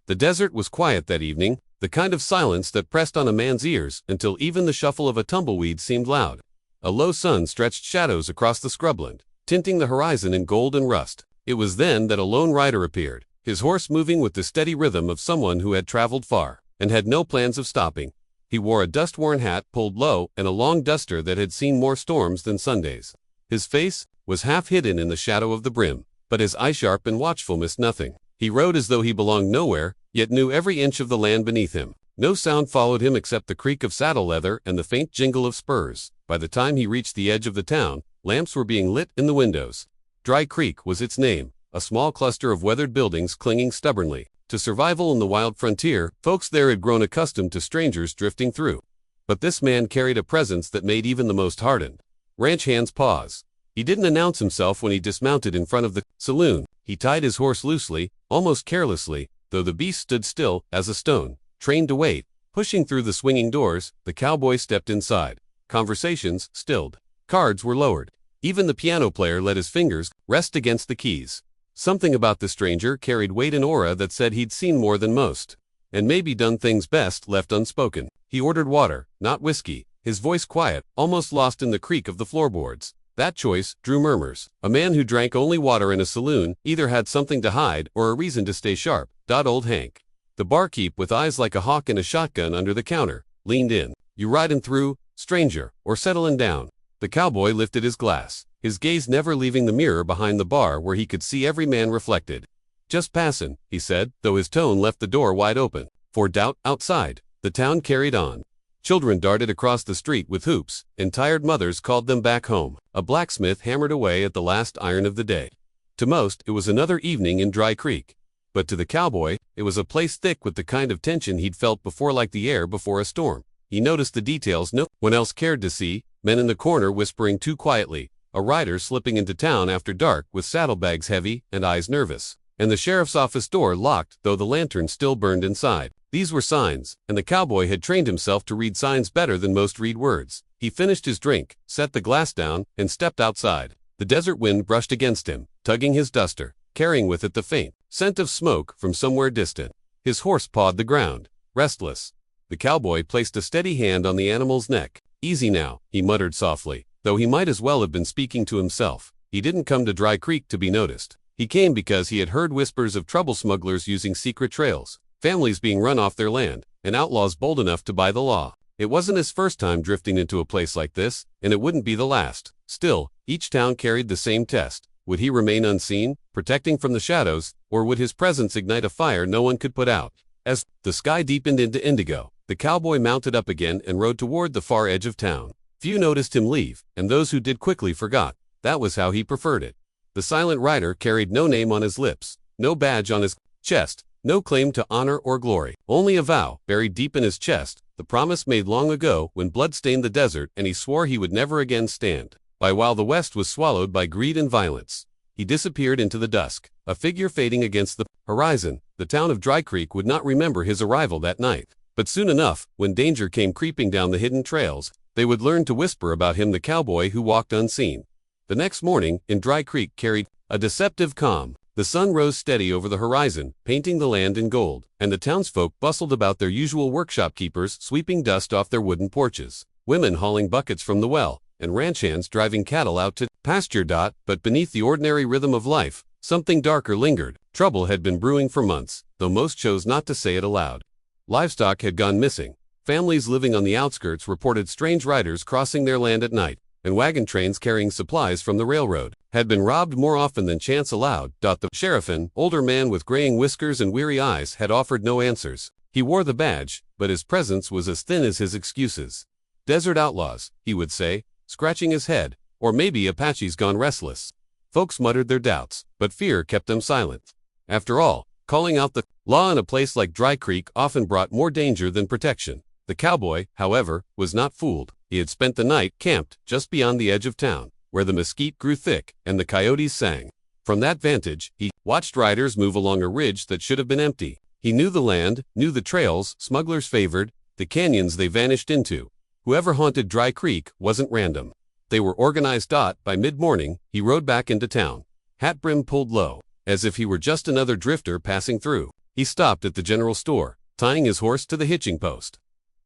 The desert was quiet that evening, the kind of silence that pressed on a man's ears until even the shuffle of a tumbleweed seemed loud. A low sun stretched shadows across the scrubland, tinting the horizon in gold and rust. It was then that a lone rider appeared, his horse moving with the steady rhythm of someone who had traveled far and had no plans of stopping. He wore a dust-worn hat pulled low and a long duster that had seen more storms than Sundays. His face was half hidden in the shadow of the brim, but his eye sharp and watchful missed nothing. He rode as though he belonged nowhere, yet knew every inch of the land beneath him. No sound followed him except the creak of saddle leather and the faint jingle of spurs. By the time he reached the edge of the town, lamps were being lit in the windows. Dry Creek was its name, a small cluster of weathered buildings clinging stubbornly to survival in the wild frontier. Folks there had grown accustomed to strangers drifting through. But this man carried a presence that made even the most hardened ranch hands pause. He didn't announce himself when he dismounted in front of the saloon. He tied his horse loosely, almost carelessly, though the beast stood still as a stone, trained to wait. Pushing through the swinging doors, the cowboy stepped inside. Conversations stilled. Cards were lowered. Even the piano player let his fingers rest against the keys. Something about the stranger carried weight and aura that said he'd seen more than most, and maybe done things best left unspoken. He ordered water, not whiskey, his voice quiet, almost lost in the creak of the floorboards. That choice drew murmurs. A man who drank only water in a saloon either had something to hide or a reason to stay sharp. Old Hank, the barkeep with eyes like a hawk and a shotgun under the counter, leaned in. "You ridin' through, stranger, or settlin' down?" The cowboy lifted his glass, his gaze never leaving the mirror behind the bar where he could see every man reflected. "Just passin'," he said, though his tone left the door wide open for doubt outside. The town carried on. Children darted across the street with hoops, and tired mothers called them back home. A blacksmith hammered away at the last iron of the day. To most, it was another evening in Dry Creek. But to the cowboy, it was a place thick with the kind of tension he'd felt before, like the air before a storm. He noticed the details no one else cared to see: men in the corner whispering too quietly, a rider slipping into town after dark with saddlebags heavy and eyes nervous, and the sheriff's office door locked though the lantern still burned inside. These were signs, and the cowboy had trained himself to read signs better than most read words. He finished his drink, set the glass down, and stepped outside. The desert wind brushed against him, tugging his duster, carrying with it the faint scent of smoke from somewhere distant. His horse pawed the ground, restless. The cowboy placed a steady hand on the animal's neck. "Easy now," he muttered softly, though he might as well have been speaking to himself. He didn't come to Dry Creek to be noticed. He came because he had heard whispers of trouble smugglers using secret trails, families being run off their land, and outlaws bold enough to buy the law. It wasn't his first time drifting into a place like this, and it wouldn't be the last. Still, each town carried the same test. Would he remain unseen, protecting from the shadows, or would his presence ignite a fire no one could put out? As the sky deepened into indigo, the cowboy mounted up again and rode toward the far edge of town. Few noticed him leave, and those who did quickly forgot. That was how he preferred it. The silent rider carried no name on his lips, no badge on his chest, no claim to honor or glory. Only a vow, buried deep in his chest, the promise made long ago when blood stained the desert and he swore he would never again stand by while the West was swallowed by greed and violence. He disappeared into the dusk, a figure fading against the horizon. The town of Dry Creek would not remember his arrival that night. But soon enough, when danger came creeping down the hidden trails, they would learn to whisper about him, the cowboy who walked unseen. The next morning, in Dry Creek carried a deceptive calm. The sun rose steady over the horizon, painting the land in gold, and the townsfolk bustled about their usual workshop keepers, sweeping dust off their wooden porches, women hauling buckets from the well, and ranch hands driving cattle out to pasture. But beneath the ordinary rhythm of life, something darker lingered. Trouble had been brewing for months, though most chose not to say it aloud. Livestock had gone missing. Families living on the outskirts reported strange riders crossing their land at night, and wagon trains carrying supplies from the railroad had been robbed more often than chance allowed. The sheriff, an older man with graying whiskers and weary eyes, had offered no answers. He wore the badge, but his presence was as thin as his excuses. "Desert outlaws," he would say, scratching his head, "or maybe Apaches gone restless." Folks muttered their doubts, but fear kept them silent. After all, calling out the law in a place like Dry Creek often brought more danger than protection. The cowboy, however, was not fooled. He had spent the night camped just beyond the edge of town, where the mesquite grew thick and the coyotes sang. From that vantage, he watched riders move along a ridge that should have been empty. He knew the land, knew the trails smugglers favored, the canyons they vanished into. Whoever haunted Dry Creek wasn't random. They were organized. By mid-morning, he rode back into town, hat brim pulled low, as if he were just another drifter passing through. He stopped at the general store, tying his horse to the hitching post.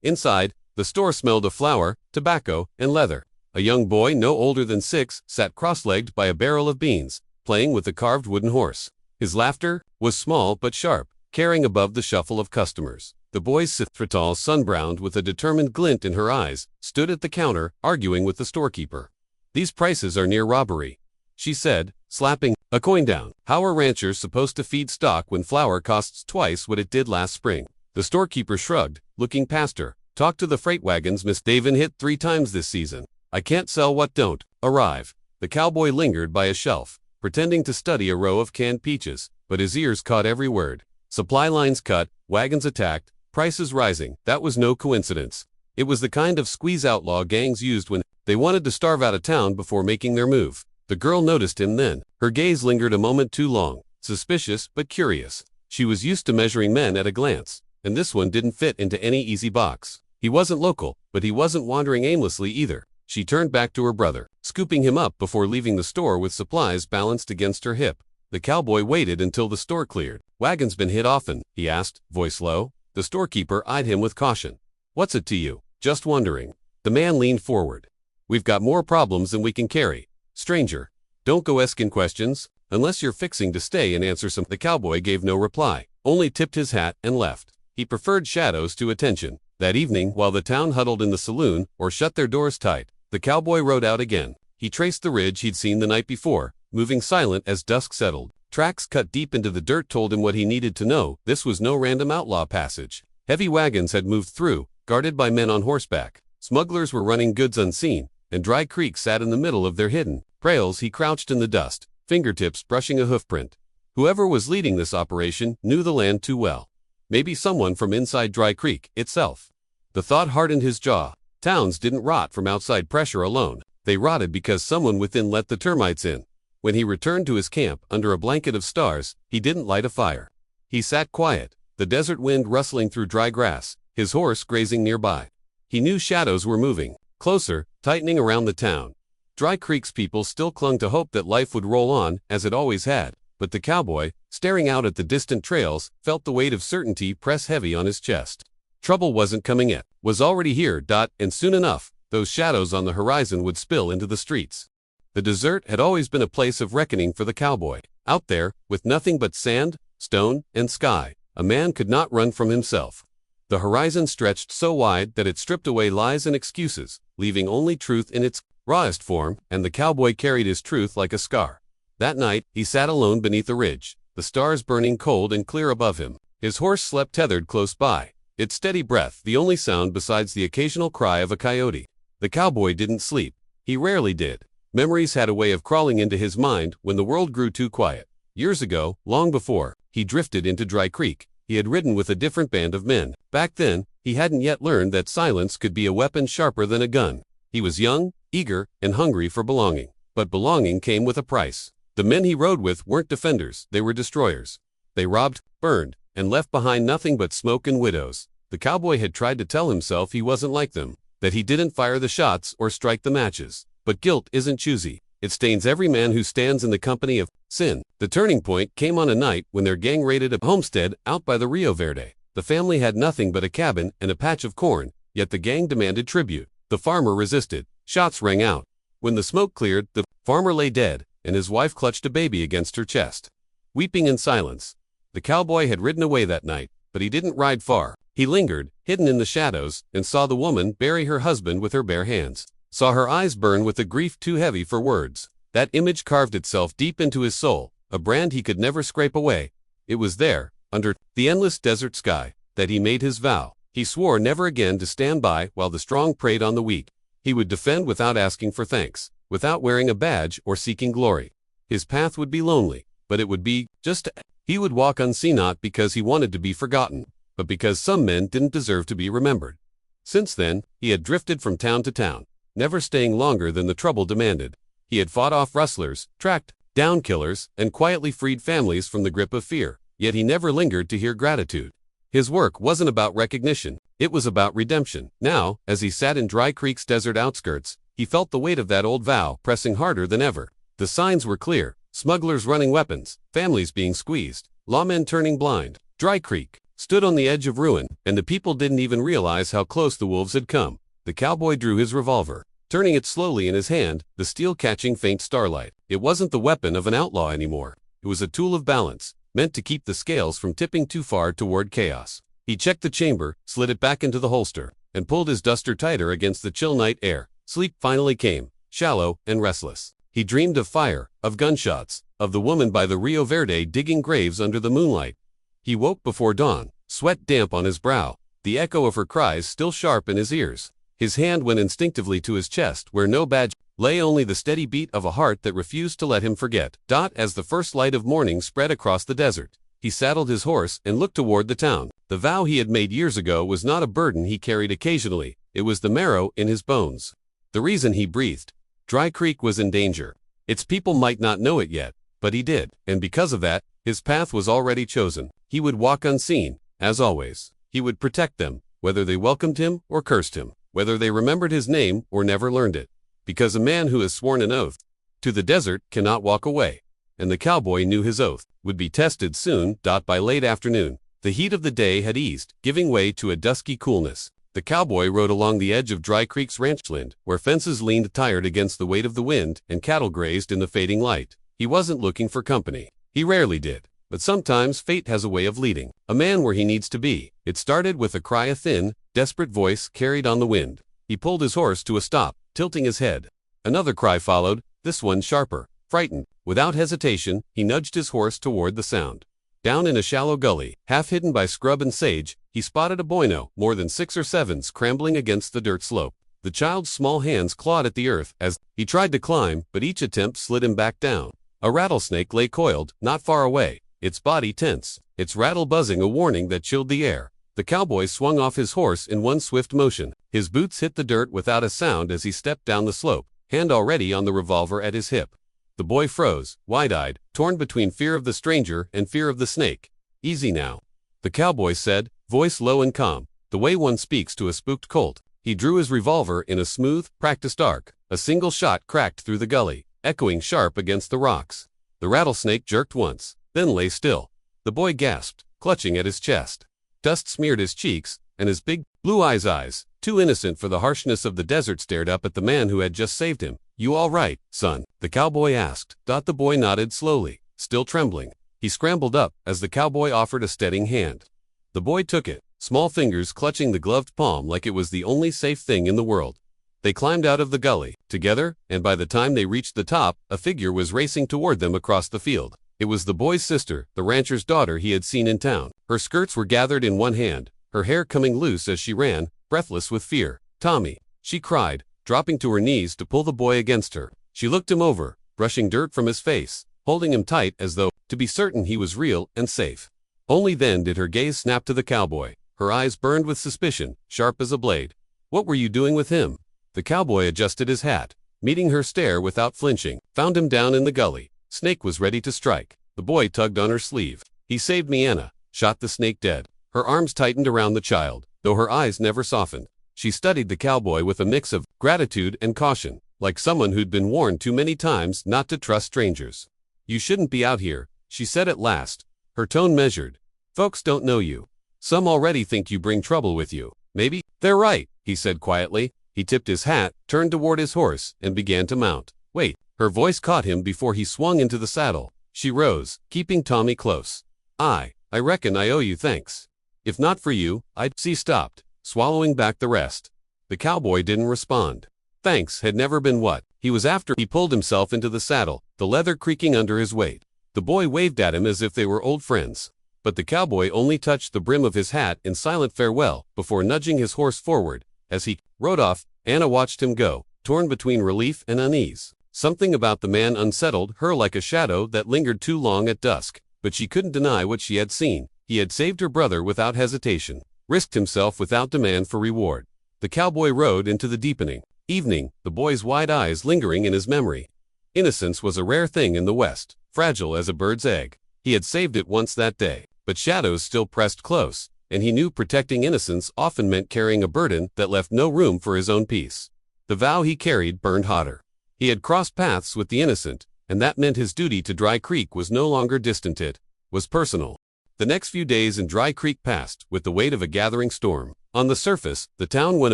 Inside, the store smelled of flour, tobacco, and leather. A young boy no older than 6 sat cross-legged by a barrel of beans, playing with a carved wooden horse. His laughter was small but sharp, carrying above the shuffle of customers. The boy's Sithratal, sunbrowned with a determined glint in her eyes, stood at the counter, arguing with the storekeeper. "These prices are near robbery," she said, slapping a coin down. "How are ranchers supposed to feed stock when flour costs twice what it did last spring?" The storekeeper shrugged, looking past her. "Talk to the freight wagons, Miss. They've been hit 3 times this season. I can't sell what don't arrive." The cowboy lingered by a shelf, pretending to study a row of canned peaches, but his ears caught every word. Supply lines cut, wagons attacked, prices rising. That was no coincidence. It was the kind of squeeze outlaw gangs used when they wanted to starve out of town before making their move. The girl noticed him then. Her gaze lingered a moment too long, suspicious but curious. She was used to measuring men at a glance, and this one didn't fit into any easy box. He wasn't local, but he wasn't wandering aimlessly either. She turned back to her brother, scooping him up before leaving the store with supplies balanced against her hip. The cowboy waited until the store cleared. "Wagons been hit often?" he asked, voice low. The storekeeper eyed him with caution. "What's it to you?" "Just wondering." The man leaned forward. "We've got more problems than we can carry. Stranger, don't go asking questions, unless you're fixing to stay and answer some." The cowboy gave no reply, only tipped his hat and left. He preferred shadows to attention. That evening, while the town huddled in the saloon or shut their doors tight, the cowboy rode out again. He traced the ridge he'd seen the night before, moving silent as dusk settled. Tracks cut deep into the dirt told him what he needed to know. This was no random outlaw passage. Heavy wagons had moved through, guarded by men on horseback. Smugglers were running goods unseen, and Dry Creek sat in the middle of their hidden trails. He crouched in the dust, fingertips brushing a hoofprint. Whoever was leading this operation knew the land too well. Maybe someone from inside Dry Creek itself. The thought hardened his jaw. Towns didn't rot from outside pressure alone. They rotted because someone within let the termites in. When he returned to his camp under a blanket of stars, he didn't light a fire. He sat quiet, the desert wind rustling through dry grass, his horse grazing nearby. He knew shadows were moving, closer, tightening around the town. Dry Creek's people still clung to hope that life would roll on, as it always had, but the cowboy, staring out at the distant trails, felt the weight of certainty press heavy on his chest. Trouble wasn't coming yet, was already here. And soon enough, those shadows on the horizon would spill into the streets. The desert had always been a place of reckoning for the cowboy. Out there, with nothing but sand, stone, and sky, a man could not run from himself. The horizon stretched so wide that it stripped away lies and excuses, leaving only truth in its rawest form, and the cowboy carried his truth like a scar. That night, he sat alone beneath a ridge, the stars burning cold and clear above him. His horse slept tethered close by, its steady breath the only sound besides the occasional cry of a coyote. The cowboy didn't sleep. He rarely did. Memories had a way of crawling into his mind when the world grew too quiet. Years ago, long before he drifted into Dry Creek, he had ridden with a different band of men. Back then, he hadn't yet learned that silence could be a weapon sharper than a gun. He was young, eager, and hungry for belonging. But belonging came with a price. The men he rode with weren't defenders, they were destroyers. They robbed, burned, and left behind nothing but smoke and widows. The cowboy had tried to tell himself he wasn't like them, that he didn't fire the shots or strike the matches. But guilt isn't choosy. It stains every man who stands in the company of sin. The turning point came on a night when their gang raided a homestead out by the Rio Verde. The family had nothing but a cabin and a patch of corn, yet the gang demanded tribute. The farmer resisted. Shots rang out. When the smoke cleared, the farmer lay dead, and his wife clutched a baby against her chest, weeping in silence. The cowboy had ridden away that night, but he didn't ride far. He lingered, hidden in the shadows, and saw the woman bury her husband with her bare hands. Saw her eyes burn with a grief too heavy for words. That image carved itself deep into his soul, a brand he could never scrape away. It was there, under the endless desert sky, that he made his vow. He swore never again to stand by while the strong preyed on the weak. He would defend without asking for thanks, without wearing a badge or seeking glory. His path would be lonely, but it would be just. He would walk unseen, not because he wanted to be forgotten, but because some men didn't deserve to be remembered. Since then, he had drifted from town to town, never staying longer than the trouble demanded. He had fought off rustlers, tracked down killers, and quietly freed families from the grip of fear, yet he never lingered to hear gratitude. His work wasn't about recognition, it was about redemption. Now, as he sat in Dry Creek's desert outskirts, he felt the weight of that old vow pressing harder than ever. The signs were clear: smugglers running weapons, families being squeezed, lawmen turning blind. Dry Creek stood on the edge of ruin, and the people didn't even realize how close the wolves had come. The cowboy drew his revolver, turning it slowly in his hand, the steel catching faint starlight. It wasn't the weapon of an outlaw anymore. It was a tool of balance, meant to keep the scales from tipping too far toward chaos. He checked the chamber, slid it back into the holster, and pulled his duster tighter against the chill night air. Sleep finally came, shallow and restless. He dreamed of fire, of gunshots, of the woman by the Rio Verde digging graves under the moonlight. He woke before dawn, sweat damp on his brow, the echo of her cries still sharp in his ears. His hand went instinctively to his chest, where no badge lay, only the steady beat of a heart that refused to let him forget. As the first light of morning spread across the desert, he saddled his horse and looked toward the town. The vow he had made years ago was not a burden he carried occasionally, it was the marrow in his bones. The reason he breathed. Dry Creek was in danger. Its people might not know it yet, but he did, and because of that, his path was already chosen. He would walk unseen, as always. He would protect them, whether they welcomed him or cursed him, whether they remembered his name or never learned it. Because a man who has sworn an oath to the desert cannot walk away. And the cowboy knew his oath would be tested soon. By late afternoon, the heat of the day had eased, giving way to a dusky coolness. The cowboy rode along the edge of Dry Creek's ranchland, where fences leaned tired against the weight of the wind and cattle grazed in the fading light. He wasn't looking for company. He rarely did. But sometimes fate has a way of leading a man where he needs to be. It started with a cry, a thin, desperate voice carried on the wind. He pulled his horse to a stop, tilting his head. Another cry followed, this one sharper. Frightened, without hesitation, he nudged his horse toward the sound. Down in a shallow gully, half hidden by scrub and sage, he spotted a bueno, more than 6 or 7, scrambling against the dirt slope. The child's small hands clawed at the earth as he tried to climb, but each attempt slid him back down. A rattlesnake lay coiled, not far away, its body tense, its rattle buzzing a warning that chilled the air. The cowboy swung off his horse in one swift motion. His boots hit the dirt without a sound as he stepped down the slope, hand already on the revolver at his hip. The boy froze, wide-eyed, torn between fear of the stranger and fear of the snake. Easy now, the cowboy said, voice low and calm, the way one speaks to a spooked colt. He drew his revolver in a smooth, practiced arc. A single shot cracked through the gully, echoing sharp against the rocks. The rattlesnake jerked once, then lay still. The boy gasped, clutching at his chest. Dust smeared his cheeks, and his big, blue eyes, too innocent for the harshness of the desert, stared up at the man who had just saved him. You all right, son? The cowboy asked. The boy nodded slowly, still trembling. He scrambled up as the cowboy offered a steadying hand. The boy took it, small fingers clutching the gloved palm like it was the only safe thing in the world. They climbed out of the gully, together, and by the time they reached the top, a figure was racing toward them across the field. It was the boy's sister, the rancher's daughter he had seen in town. Her skirts were gathered in one hand, her hair coming loose as she ran, breathless with fear. Tommy, she cried, dropping to her knees to pull the boy against her. She looked him over, brushing dirt from his face, holding him tight as though to be certain he was real and safe. Only then did her gaze snap to the cowboy. Her eyes burned with suspicion, sharp as a blade. What were you doing with him? The cowboy adjusted his hat, meeting her stare without flinching. Found him down in the gully. Snake was ready to strike. The boy tugged on her sleeve. He saved me, Anna. Shot the snake dead. Her arms tightened around the child, though her eyes never softened. She studied the cowboy with a mix of gratitude and caution, like someone who'd been warned too many times not to trust strangers. You shouldn't be out here, she said at last, her tone measured. Folks don't know you. Some already think you bring trouble with you. Maybe they're right, he said quietly. He tipped his hat, turned toward his horse, and began to mount. Wait, her voice caught him before he swung into the saddle. She rose, keeping Tommy close. I reckon I owe you thanks. If not for you, I'd. She stopped, swallowing back the rest. The cowboy didn't respond. Thanks had never been what he was after. He pulled himself into the saddle, the leather creaking under his weight. The boy waved at him as if they were old friends. But the cowboy only touched the brim of his hat in silent farewell before nudging his horse forward. As he rode off, Anna watched him go, torn between relief and unease. Something about the man unsettled her like a shadow that lingered too long at dusk. But she couldn't deny what she had seen. He had saved her brother without hesitation, risked himself without demand for reward. The cowboy rode into the deepening evening, the boy's wide eyes lingering in his memory. Innocence was a rare thing in the West, fragile as a bird's egg. He had saved it once that day, but shadows still pressed close, and he knew protecting innocence often meant carrying a burden that left no room for his own peace. The vow he carried burned hotter. He had crossed paths with the innocent, and that meant his duty to Dry Creek was no longer distant, it was personal. The next few days in Dry Creek passed with the weight of a gathering storm. On the surface, the town went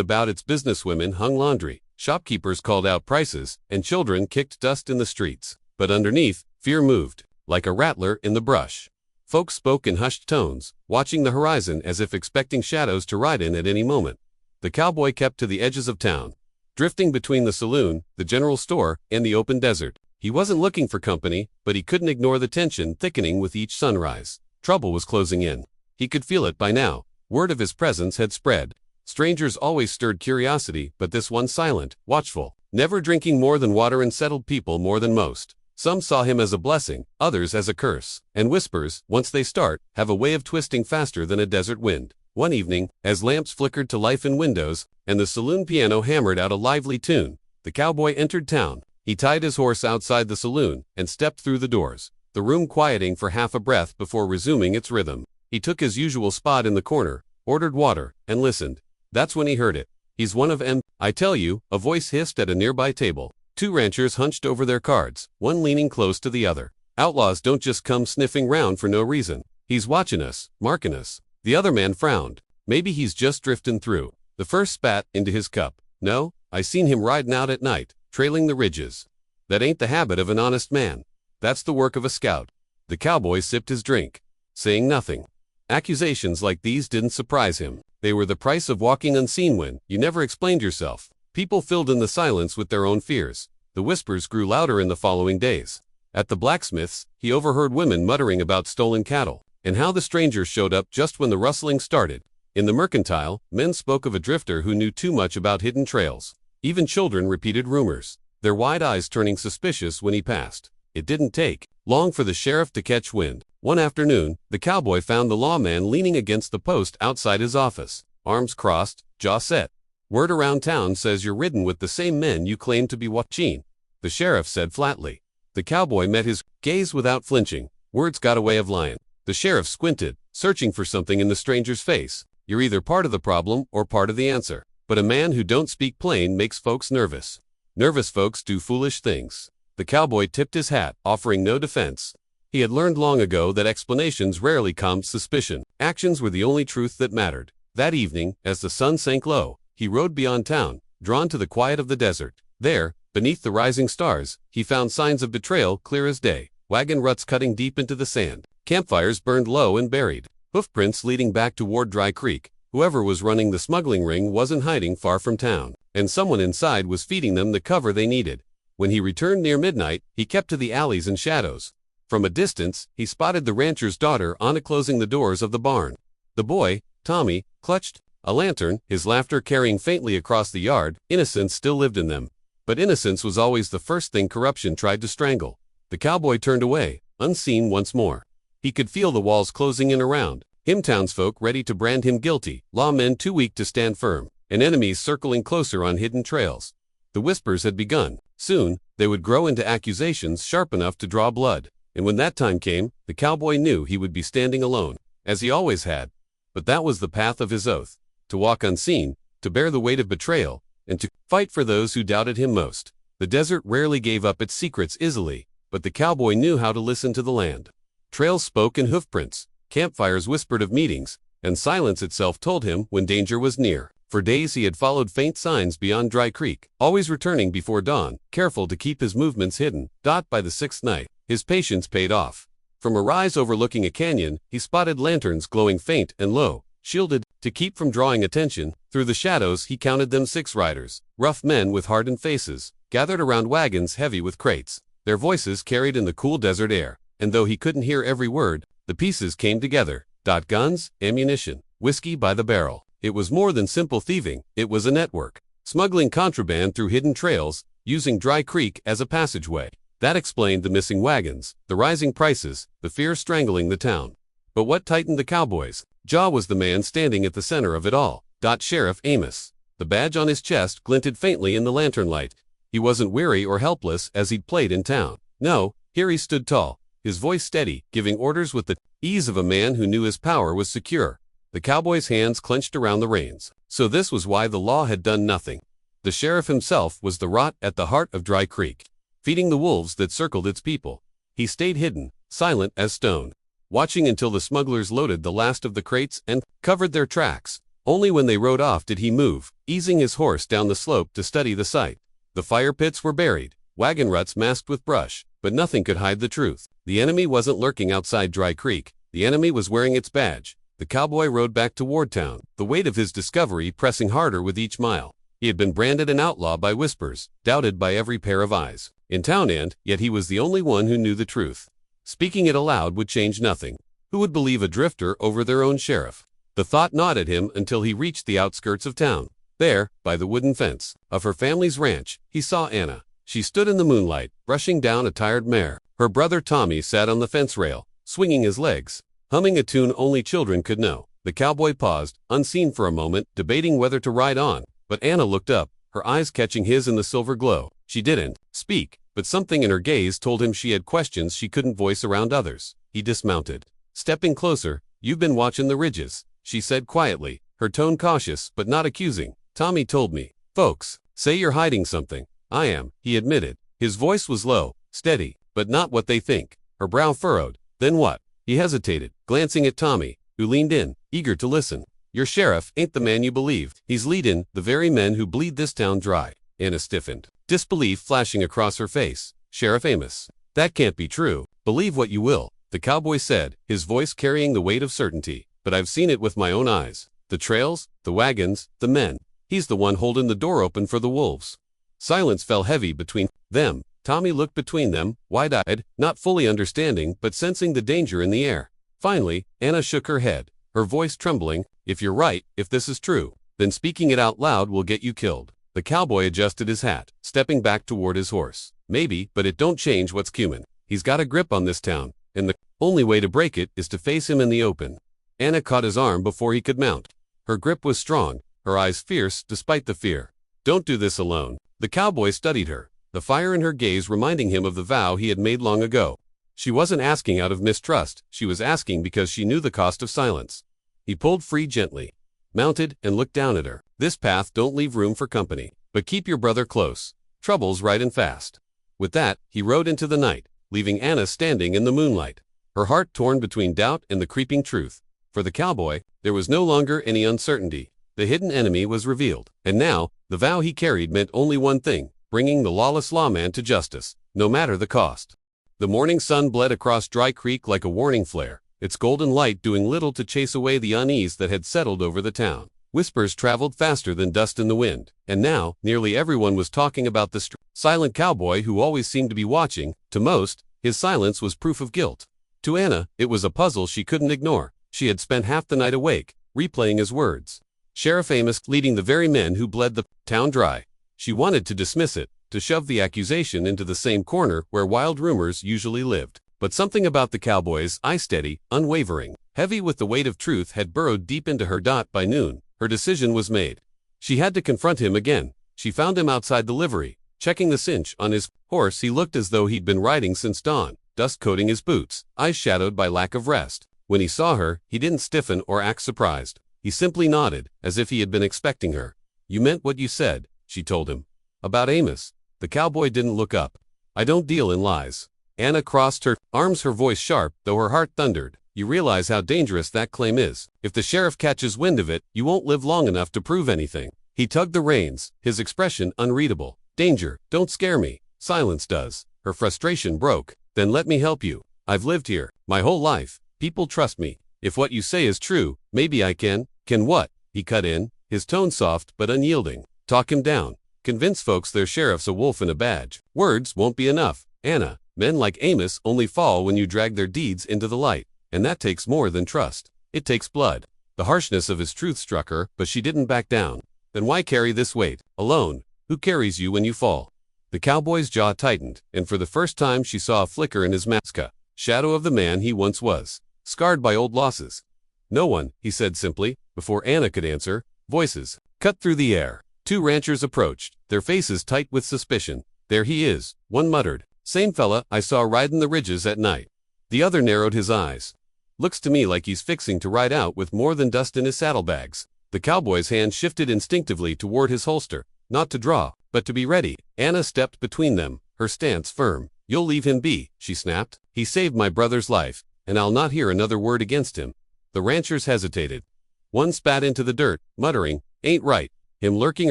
about its business. Women hung laundry, shopkeepers called out prices, and children kicked dust in the streets. But underneath, fear moved, like a rattler in the brush. Folks spoke in hushed tones, watching the horizon as if expecting shadows to ride in at any moment. The cowboy kept to the edges of town, drifting between the saloon, the general store, and the open desert. He wasn't looking for company, but he couldn't ignore the tension thickening with each sunrise. Trouble was closing in. He could feel it by now. Word of his presence had spread. Strangers always stirred curiosity, but this one silent, watchful, never drinking more than water and settled people more than most. Some saw him as a blessing, others as a curse. And whispers, once they start, have a way of twisting faster than a desert wind. One evening, as lamps flickered to life in windows, and the saloon piano hammered out a lively tune, the cowboy entered town. He tied his horse outside the saloon, and stepped through the doors, the room quieting for half a breath before resuming its rhythm. He took his usual spot in the corner, ordered water, and listened. That's when he heard it. "He's one of 'em, I tell you," a voice hissed at a nearby table. Two ranchers hunched over their cards, one leaning close to the other. "Outlaws don't just come sniffing round for no reason. He's watching us, marking us." The other man frowned. "Maybe he's just drifting through." The first spat into his cup. "No, I seen him riding out at night, trailing the ridges. That ain't the habit of an honest man. That's the work of a scout." The cowboy sipped his drink, saying nothing. Accusations like these didn't surprise him. They were the price of walking unseen when you never explained yourself. People filled in the silence with their own fears. The whispers grew louder in the following days. At the blacksmith's, he overheard women muttering about stolen cattle, and how the stranger showed up just when the rustling started. In the mercantile, men spoke of a drifter who knew too much about hidden trails. Even children repeated rumors, their wide eyes turning suspicious when he passed. It didn't take long for the sheriff to catch wind. One afternoon, the cowboy found the lawman leaning against the post outside his office, arms crossed, jaw set. "Word around town says you're ridden with the same men you claim to be watching," the sheriff said flatly. The cowboy met his gaze without flinching. Words got a way of lying. The sheriff squinted, searching for something in the stranger's face. "You're either part of the problem or part of the answer. But a man who don't speak plain makes folks nervous. Nervous folks do foolish things." The cowboy tipped his hat, offering no defense. He had learned long ago that explanations rarely calmed suspicion. Actions were the only truth that mattered. That evening, as the sun sank low, he rode beyond town, drawn to the quiet of the desert. There, beneath the rising stars, he found signs of betrayal clear as day. Wagon ruts cutting deep into the sand. Campfires burned low and buried. Hoofprints leading back toward Dry Creek. Whoever was running the smuggling ring wasn't hiding far from town, and someone inside was feeding them the cover they needed. When he returned near midnight, he kept to the alleys and shadows. From a distance, he spotted the rancher's daughter closing the doors of the barn. The boy, Tommy, clutched a lantern, his laughter carrying faintly across the yard. Innocence still lived in them. But innocence was always the first thing corruption tried to strangle. The cowboy turned away, unseen once more. He could feel the walls closing in around him, townsfolk ready to brand him guilty, lawmen too weak to stand firm, and enemies circling closer on hidden trails. The whispers had begun. Soon, they would grow into accusations sharp enough to draw blood. And when that time came, the cowboy knew he would be standing alone, as he always had. But that was the path of his oath. To walk unseen, to bear the weight of betrayal, and to fight for those who doubted him most. The desert rarely gave up its secrets easily, but the cowboy knew how to listen to the land. Trails spoke in hoofprints, campfires whispered of meetings, and silence itself told him when danger was near. For days he had followed faint signs beyond Dry Creek, always returning before dawn, careful to keep his movements hidden. By the sixth night, his patience paid off. From a rise overlooking a canyon, he spotted lanterns glowing faint and low, shielded. To keep from drawing attention, through the shadows he counted them 6 riders, rough men with hardened faces, gathered around wagons heavy with crates. Their voices carried in the cool desert air, and though he couldn't hear every word, the pieces came together. Guns, ammunition, whiskey by the barrel. It was more than simple thieving, it was a network. Smuggling contraband through hidden trails, using Dry Creek as a passageway. That explained the missing wagons, the rising prices, the fear strangling the town. But what tightened the cowboy's jaw was the man standing at the center of it all. Sheriff Amos. The badge on his chest glinted faintly in the lantern light. He wasn't weary or helpless as he'd played in town. No, here he stood tall, his voice steady, giving orders with the ease of a man who knew his power was secure. The cowboy's hands clenched around the reins. So this was why the law had done nothing. The sheriff himself was the rot at the heart of Dry Creek, feeding the wolves that circled its people. He stayed hidden, silent as stone. watching until the smugglers loaded the last of the crates and covered their tracks. Only when they rode off did he move, easing his horse down the slope to study the site. The fire pits were buried, wagon ruts masked with brush, but nothing could hide the truth. The enemy wasn't lurking outside Dry Creek. The enemy was wearing its badge. The cowboy rode back to Wardtown, the weight of his discovery pressing harder with each mile. He had been branded an outlaw by whispers, doubted by every pair of eyes in town, and yet he was the only one who knew the truth. Speaking it aloud would change nothing. Who would believe a drifter over their own sheriff? The thought gnawed at him until he reached the outskirts of town. There, by the wooden fence of her family's ranch, he saw Anna. She stood in the moonlight, brushing down a tired mare. Her brother Tommy sat on the fence rail, swinging his legs, humming a tune only children could know. The cowboy paused, unseen for a moment, debating whether to ride on. But Anna looked up, her eyes catching his in the silver glow. She didn't speak, but something in her gaze told him she had questions she couldn't voice around others. He dismounted. Stepping closer, "You've been watching the ridges," she said quietly, her tone cautious but not accusing. "Tommy told me. Folks say you're hiding something." "I am," he admitted. His voice was low, steady, but not what they think. Her brow furrowed. "Then what?" He hesitated, glancing at Tommy, who leaned in, eager to listen. "Your sheriff ain't the man you believed. He's leadin' the very men who bleed this town dry." Anna stiffened, disbelief flashing across her face. "Sheriff Amos? That can't be true." "Believe what you will," the cowboy said, his voice carrying the weight of certainty. "But I've seen it with my own eyes. The trails, the wagons, the men. He's the one holding the door open for the wolves." Silence fell heavy between them. Tommy looked between them, wide-eyed, not fully understanding but sensing the danger in the air. Finally, Anna shook her head, her voice trembling. "If you're right, if this is true, then speaking it out loud will get you killed." The cowboy adjusted his hat, stepping back toward his horse. "Maybe, but it don't change what's cumin'. He's got a grip on this town, and the only way to break it is to face him in the open." Anna caught his arm before he could mount. Her grip was strong, her eyes fierce despite the fear. "Don't do this alone." The cowboy studied her, the fire in her gaze reminding him of the vow he had made long ago. She wasn't asking out of mistrust, she was asking because she knew the cost of silence. He pulled free gently, mounted, and looked down at her. "This path don't leave room for company, but keep your brother close. Trouble's right and fast." With that, he rode into the night, leaving Anna standing in the moonlight, her heart torn between doubt and the creeping truth. For the cowboy, there was no longer any uncertainty. The hidden enemy was revealed, and now, the vow he carried meant only one thing: bringing the lawless lawman to justice, no matter the cost. The morning sun bled across Dry Creek like a warning flare, its golden light doing little to chase away the unease that had settled over the town. Whispers traveled faster than dust in the wind, and now, nearly everyone was talking about the silent cowboy who always seemed to be watching. To most, his silence was proof of guilt. To Anna, it was a puzzle she couldn't ignore. She had spent half the night awake, replaying his words. Sheriff Amos leading the very men who bled the town dry. She wanted to dismiss it, to shove the accusation into the same corner where wild rumors usually lived. But something about the cowboy's eye, steady, unwavering, heavy with the weight of truth, had burrowed deep into her. By noon, her decision was made. She had to confront him again. She found him outside the livery, checking the cinch on his horse. He looked as though he'd been riding since dawn, dust coating his boots, eyes shadowed by lack of rest. When he saw her, he didn't stiffen or act surprised. He simply nodded, as if he had been expecting her. "You meant what you said," she told him. "About Amos?" The cowboy didn't look up. "I don't deal in lies." Anna crossed her arms, her voice sharp, though her heart thundered. "You realize how dangerous that claim is. If the sheriff catches wind of it, you won't live long enough to prove anything." He tugged the reins, his expression unreadable. "Danger don't scare me. Silence does." Her frustration broke. "Then let me help you. I've lived here my whole life. People trust me. If what you say is true, maybe I can." "Can what?" he cut in, his tone soft but unyielding. "Talk him down. Convince folks their sheriff's a wolf in a badge." "Words won't be enough, Anna. Men like Amos only fall when you drag their deeds into the light, and that takes more than trust. It takes blood." The harshness of his truth struck her, but she didn't back down. "Then why carry this weight alone? Who carries you when you fall?" The cowboy's jaw tightened, and for the first time she saw a flicker in his mask, shadow of the man he once was, scarred by old losses. "No one," he said simply. Before Anna could answer, voices cut through the air. Two ranchers approached, their faces tight with suspicion. "There he is," one muttered. "Same fella I saw riding the ridges at night." The other narrowed his eyes. "Looks to me like he's fixing to ride out with more than dust in his saddlebags." The cowboy's hand shifted instinctively toward his holster, not to draw, but to be ready. Anna stepped between them, her stance firm. "You'll leave him be," she snapped. "He saved my brother's life. and I'll not hear another word against him." The ranchers hesitated. One spat into the dirt, muttering, "Ain't right, him lurking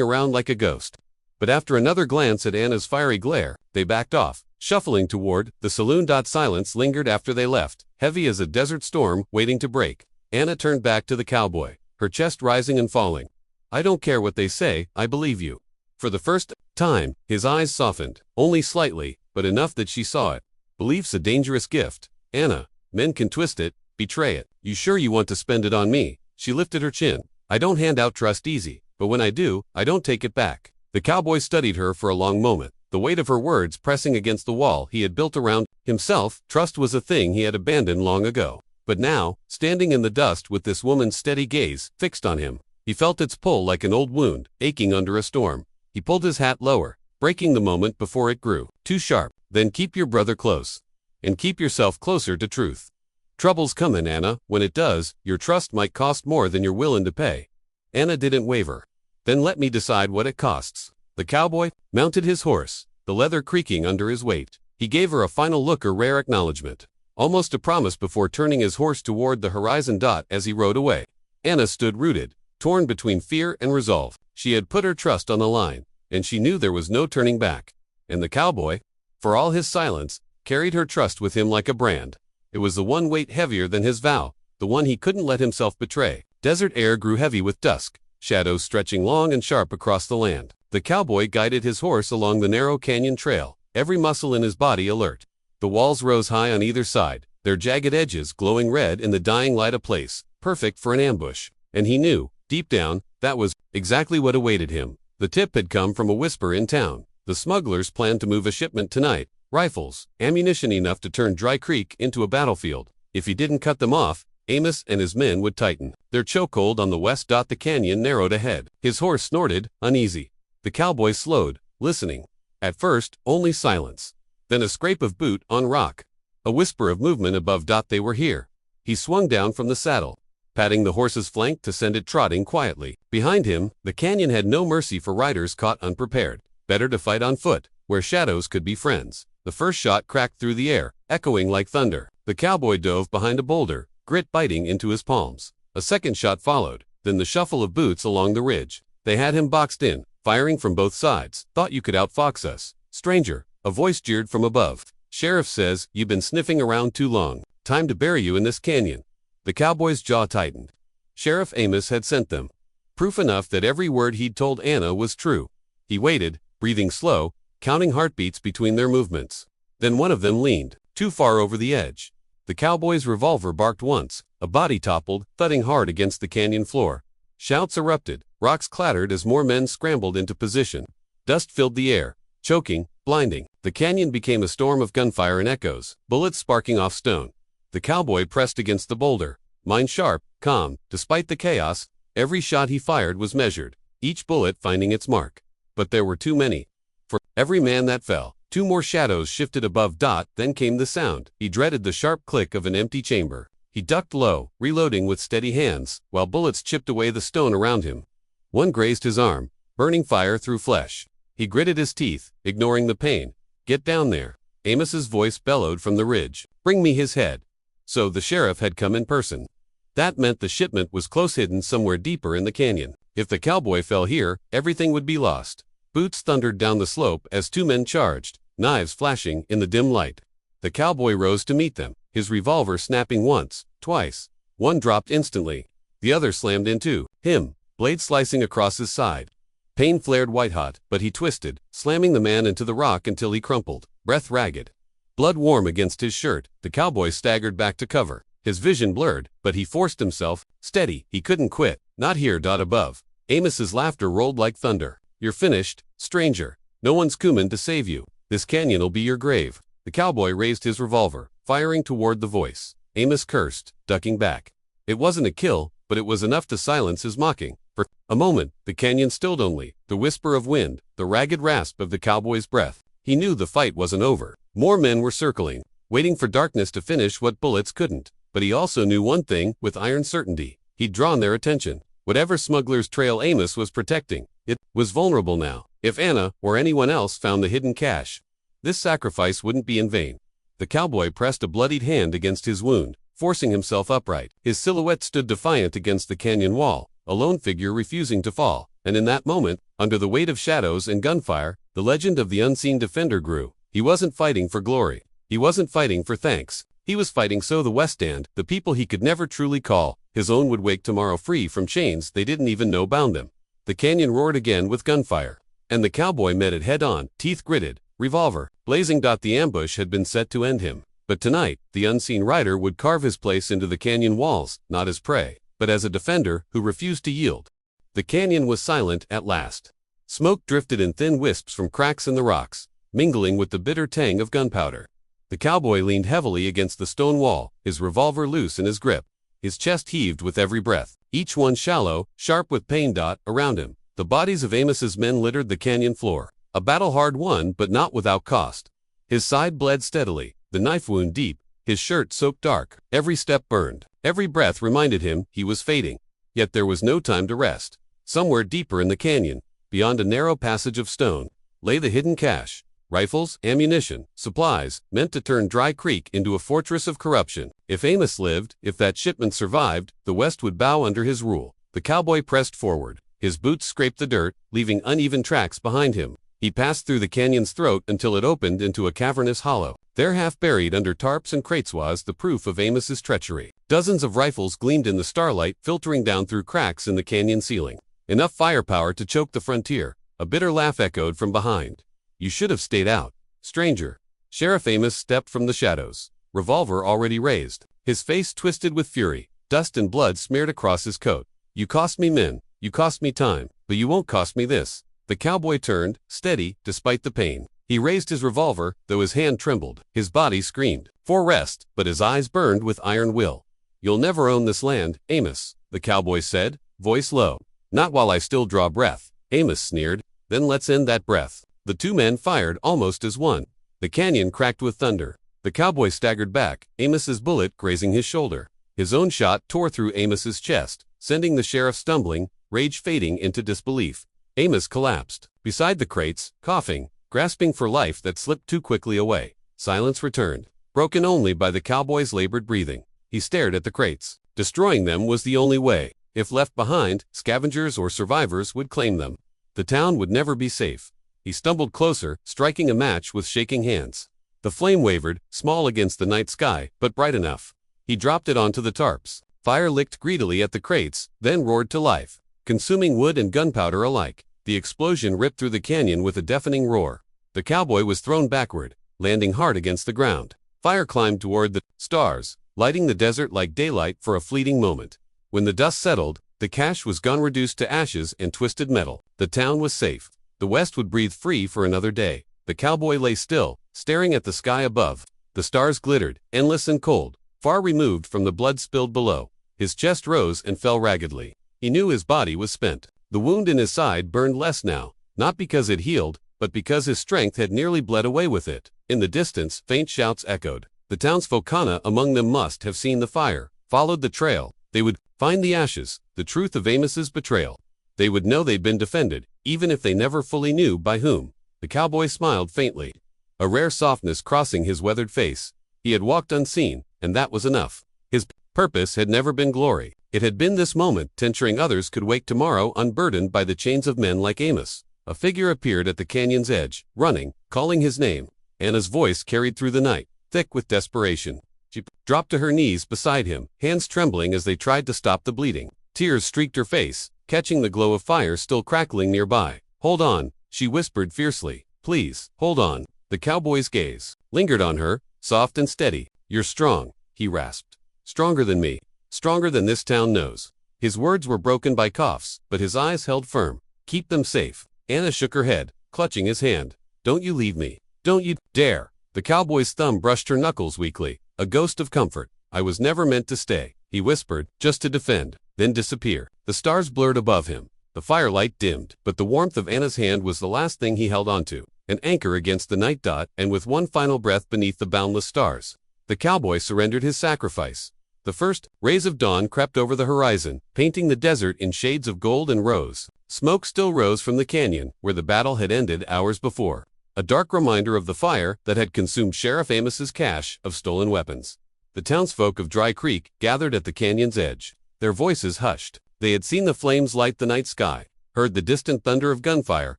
around like a ghost." But after another glance at Anna's fiery glare, they backed off, shuffling toward the saloon. Silence lingered after they left, heavy as a desert storm waiting to break. Anna turned back to the cowboy, her chest rising and falling. "I don't care what they say, I believe you." For the first time, his eyes softened, only slightly, but enough that she saw it. "Belief's a dangerous gift, Anna. Men can twist it, betray it. You sure you want to spend it on me?" She lifted her chin. "I don't hand out trust easy, but when I do, I don't take it back." The cowboy studied her for a long moment, the weight of her words pressing against the wall he had built around himself. Trust was a thing he had abandoned long ago. But now, standing in the dust with this woman's steady gaze fixed on him, he felt its pull like an old wound, aching under a storm. He pulled his hat lower, breaking the moment before it grew too sharp. "Then keep your brother close. And keep yourself closer to truth. Trouble's comin', Anna. When it does, your trust might cost more than you're willin' to pay." Anna didn't waver. "Then let me decide what it costs." The cowboy mounted his horse, the leather creaking under his weight. He gave her a final look, a rare acknowledgement, almost a promise, before turning his horse toward the horizon. As he rode away, Anna stood rooted, torn between fear and resolve. She had put her trust on the line, and she knew there was no turning back. And the cowboy, for all his silence, carried her trust with him like a brand. It was the one weight heavier than his vow, the one he couldn't let himself betray. Desert air grew heavy with dusk, shadows stretching long and sharp across the land. The cowboy guided his horse along the narrow canyon trail, every muscle in his body alert. The walls rose high on either side, their jagged edges glowing red in the dying light, a place perfect for an ambush. And he knew, deep down, that was exactly what awaited him. The tip had come from a whisper in town. The smugglers planned to move a shipment tonight. Rifles, ammunition enough to turn Dry Creek into a battlefield. If he didn't cut them off, Amos and his men would tighten their chokehold on the west. The canyon narrowed ahead. His horse snorted, uneasy. The cowboy slowed, listening. At first, only silence. Then a scrape of boot on rock. A whisper of movement above. They were here. He swung down from the saddle, patting the horse's flank to send it trotting quietly. Behind him, the canyon had no mercy for riders caught unprepared. Better to fight on foot, where shadows could be friends. The first shot cracked through the air, echoing like thunder. The cowboy dove behind a boulder, grit biting into his palms. A second shot followed, then the shuffle of boots along the ridge. They had him boxed in, firing from both sides. "Thought you could outfox us, stranger," a voice jeered from above. "Sheriff says you've been sniffing around too long. Time to bury you in this canyon." The cowboy's jaw tightened. Sheriff Amos had sent them. Proof enough that every word he'd told Anna was true. He waited, breathing slow, counting heartbeats between their movements. Then one of them leaned, too far over the edge. The cowboy's revolver barked once, a body toppled, thudding hard against the canyon floor. Shouts erupted, rocks clattered as more men scrambled into position. Dust filled the air, choking, blinding. The canyon became a storm of gunfire and echoes, bullets sparking off stone. The cowboy pressed against the boulder, mind sharp, calm. Despite the chaos, every shot he fired was measured, each bullet finding its mark. But there were too many. For every man that fell, two more shadows shifted above. Then came the sound. He dreaded the sharp click of an empty chamber. He ducked low, reloading with steady hands, while bullets chipped away the stone around him. One grazed his arm, burning fire through flesh. He gritted his teeth, ignoring the pain. "Get down there." Amos's voice bellowed from the ridge. "Bring me his head." So the sheriff had come in person. That meant the shipment was close, hidden somewhere deeper in the canyon. If the cowboy fell here, everything would be lost. Boots thundered down the slope as two men charged, knives flashing in the dim light. The cowboy rose to meet them, his revolver snapping once, twice. One dropped instantly. The other slammed into him, blade slicing across his side. Pain flared white-hot, but he twisted, slamming the man into the rock until he crumpled, breath ragged. Blood warm against his shirt, the cowboy staggered back to cover. His vision blurred, but he forced himself, steady. He couldn't quit. Not here. Above. Amos's laughter rolled like thunder. "You're finished, stranger. No one's comin' to save you. This canyon'll be your grave." The cowboy raised his revolver, firing toward the voice. Amos cursed, ducking back. It wasn't a kill, but it was enough to silence his mocking. For a moment, the canyon stilled, only the whisper of wind, the ragged rasp of the cowboy's breath. He knew the fight wasn't over. More men were circling, waiting for darkness to finish what bullets couldn't. But he also knew one thing with iron certainty. He'd drawn their attention. Whatever smuggler's trail Amos was protecting, it was vulnerable now. If Anna or anyone else found the hidden cache, this sacrifice wouldn't be in vain. The cowboy pressed a bloodied hand against his wound, forcing himself upright. His silhouette stood defiant against the canyon wall, a lone figure refusing to fall. And in that moment, under the weight of shadows and gunfire, the legend of the unseen defender grew. He wasn't fighting for glory. He wasn't fighting for thanks. He was fighting so the West End, the people he could never truly call his own, would wake tomorrow free from chains they didn't even know bound them. The canyon roared again with gunfire, and the cowboy met it head-on, teeth gritted, revolver blazing. The ambush had been set to end him. But tonight, the unseen rider would carve his place into the canyon walls, not as prey, but as a defender who refused to yield. The canyon was silent at last. Smoke drifted in thin wisps from cracks in the rocks, mingling with the bitter tang of gunpowder. The cowboy leaned heavily against the stone wall, his revolver loose in his grip. His chest heaved with every breath, each one shallow, sharp with pain. Around him, the bodies of Amos's men littered the canyon floor. A battle hard won, but not without cost. His side bled steadily, the knife wound deep, his shirt soaked dark. Every step burned. Every breath reminded him he was fading. Yet there was no time to rest. Somewhere deeper in the canyon, beyond a narrow passage of stone, lay the hidden cache. Rifles, ammunition, supplies, meant to turn Dry Creek into a fortress of corruption. If Amos lived, if that shipment survived, the West would bow under his rule. The cowboy pressed forward. His boots scraped the dirt, leaving uneven tracks behind him. He passed through the canyon's throat until it opened into a cavernous hollow. There, half buried under tarps and crates, was the proof of Amos's treachery. Dozens of rifles gleamed in the starlight, filtering down through cracks in the canyon ceiling. Enough firepower to choke the frontier. A bitter laugh echoed from behind. "You should have stayed out, stranger." Sheriff Amos stepped from the shadows, revolver already raised. His face twisted with fury, dust and blood smeared across his coat. "You cost me men, you cost me time, but you won't cost me this." The cowboy turned, steady, despite the pain. He raised his revolver, though his hand trembled. His body screamed for rest, but his eyes burned with iron will. "You'll never own this land, Amos," the cowboy said, voice low. "Not while I still draw breath." Amos sneered. "Then let's end that breath." The two men fired almost as one. The canyon cracked with thunder. The cowboy staggered back, Amos's bullet grazing his shoulder. His own shot tore through Amos's chest, sending the sheriff stumbling, rage fading into disbelief. Amos collapsed beside the crates, coughing, grasping for life that slipped too quickly away. Silence returned, broken only by the cowboy's labored breathing. He stared at the crates. Destroying them was the only way. If left behind, scavengers or survivors would claim them. The town would never be safe. He stumbled closer, striking a match with shaking hands. The flame wavered, small against the night sky, but bright enough. He dropped it onto the tarps. Fire licked greedily at the crates, then roared to life, consuming wood and gunpowder alike. The explosion ripped through the canyon with a deafening roar. The cowboy was thrown backward, landing hard against the ground. Fire climbed toward the stars, lighting the desert like daylight for a fleeting moment. When the dust settled, the cache was gone, reduced to ashes and twisted metal. The town was safe. The West would breathe free for another day. The cowboy lay still, staring at the sky above. The stars glittered, endless and cold, far removed from the blood spilled below. His chest rose and fell raggedly. He knew his body was spent. The wound in his side burned less now, not because it healed, but because his strength had nearly bled away with it. In the distance, faint shouts echoed. The townsfolk, among them, must have seen the fire, followed the trail. They would find the ashes, the truth of Amos's betrayal. They would know they'd been defended, even if they never fully knew by whom. The cowboy smiled faintly, a rare softness crossing his weathered face. He had walked unseen, and that was enough. His purpose had never been glory. It had been this moment, ensuring others could wake tomorrow unburdened by the chains of men like Amos. A figure appeared at the canyon's edge, running, calling his name. Anna's voice carried through the night, thick with desperation. She dropped to her knees beside him, hands trembling as they tried to stop the bleeding. Tears streaked her face, catching the glow of fire still crackling nearby. "Hold on," she whispered fiercely. "Please, hold on." The cowboy's gaze lingered on her, soft and steady. "You're strong," he rasped. "Stronger than me. Stronger than this town knows." His words were broken by coughs, but his eyes held firm. "Keep them safe." Anna shook her head, clutching his hand. "Don't you leave me. Don't you dare." The cowboy's thumb brushed her knuckles weakly, a ghost of comfort. "I was never meant to stay," he whispered, "just to defend, then disappear." The stars blurred above him. The firelight dimmed, but the warmth of Anna's hand was the last thing he held onto, an anchor against the night. And with one final breath beneath the boundless stars, the cowboy surrendered his sacrifice. The first rays of dawn crept over the horizon, painting the desert in shades of gold and rose. Smoke still rose from the canyon, where the battle had ended hours before, a dark reminder of the fire that had consumed Sheriff Amos's cache of stolen weapons. The townsfolk of Dry Creek gathered at the canyon's edge. Their voices hushed. They had seen the flames light the night sky, heard the distant thunder of gunfire,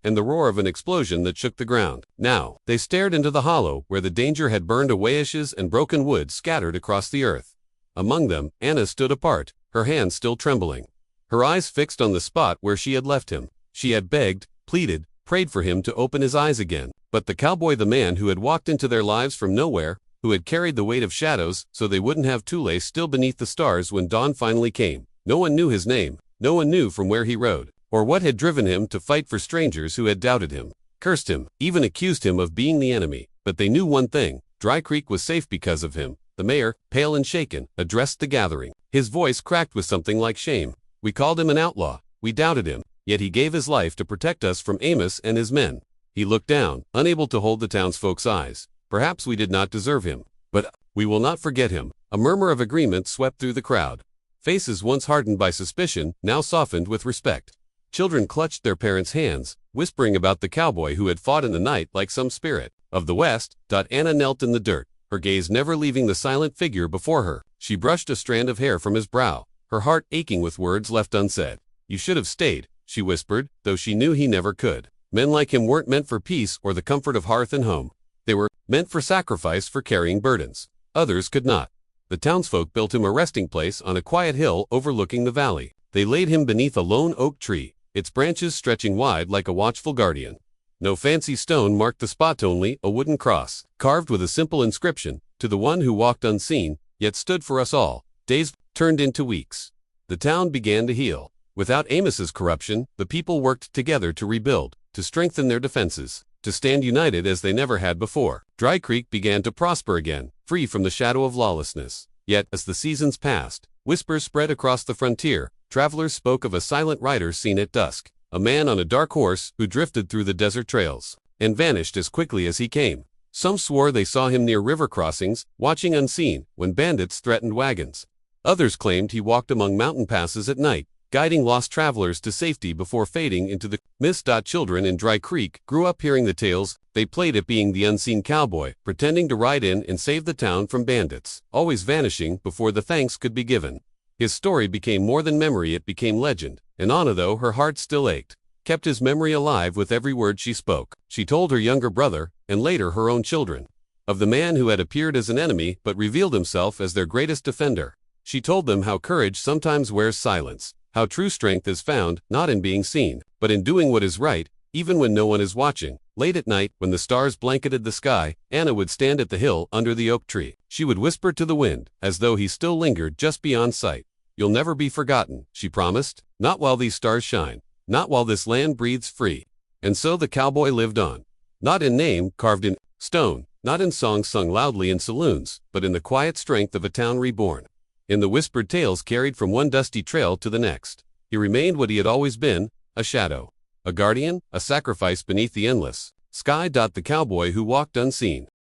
and the roar of an explosion that shook the ground. Now, they stared into the hollow where the danger had burned away, ashes and broken wood scattered across the earth. Among them, Anna stood apart, her hands still trembling, her eyes fixed on the spot where she had left him. She had begged, pleaded, prayed for him to open his eyes again. But the cowboy, the man who had walked into their lives from nowhere, who had carried the weight of shadows so they wouldn't have to lay still beneath the stars when dawn finally came. No one knew his name. No one knew from where he rode, or what had driven him to fight for strangers who had doubted him, cursed him, even accused him of being the enemy. But they knew one thing: Dry Creek was safe because of him. The mayor, pale and shaken, addressed the gathering. His voice cracked with something like shame. We called him an outlaw. We doubted him. Yet he gave his life to protect us from Amos and his men. He looked down, unable to hold the townsfolk's eyes. Perhaps we did not deserve him, but we will not forget him. A murmur of agreement swept through the crowd. Faces once hardened by suspicion now softened with respect. Children clutched their parents' hands, whispering about the cowboy who had fought in the night like some spirit of the West. Anna knelt in the dirt, her gaze never leaving the silent figure before her. She brushed a strand of hair from his brow, her heart aching with words left unsaid. You should have stayed, she whispered, though she knew he never could. Men like him weren't meant for peace or the comfort of hearth and home. They were meant for sacrifice, for carrying burdens others could not. The townsfolk built him a resting place on a quiet hill overlooking the valley. They laid him beneath a lone oak tree, its branches stretching wide like a watchful guardian. No fancy stone marked the spot, only a wooden cross, carved with a simple inscription, to the one who walked unseen, yet stood for us all. Days turned into weeks. The town began to heal. Without Amos's corruption, the people worked together to rebuild, to strengthen their defenses, to stand united as they never had before. Dry Creek began to prosper again, free from the shadow of lawlessness. Yet, as the seasons passed, whispers spread across the frontier. Travelers spoke of a silent rider seen at dusk, a man on a dark horse who drifted through the desert trails and vanished as quickly as he came. Some swore they saw him near river crossings, watching unseen when bandits threatened wagons. Others claimed he walked among mountain passes at night, guiding lost travelers to safety before fading into the mist. Children in Dry Creek grew up hearing the tales. They played at being the unseen cowboy, pretending to ride in and save the town from bandits, always vanishing before the thanks could be given. His story became more than memory, it became legend, and Anna, though her heart still ached, kept his memory alive with every word she spoke. She told her younger brother, and later her own children, of the man who had appeared as an enemy but revealed himself as their greatest defender. She told them how courage sometimes wears silence, how true strength is found not in being seen, but in doing what is right, even when no one is watching. Late at night, when the stars blanketed the sky, Anna would stand at the hill under the oak tree. She would whisper to the wind, as though he still lingered just beyond sight. You'll never be forgotten, she promised. Not while these stars shine. Not while this land breathes free. And so the cowboy lived on. Not in name, carved in stone. Not in songs sung loudly in saloons, but in the quiet strength of a town reborn. In the whispered tales carried from one dusty trail to the next. He remained what he had always been, a shadow. A guardian, a sacrifice beneath the endless sky. The cowboy who walked unseen.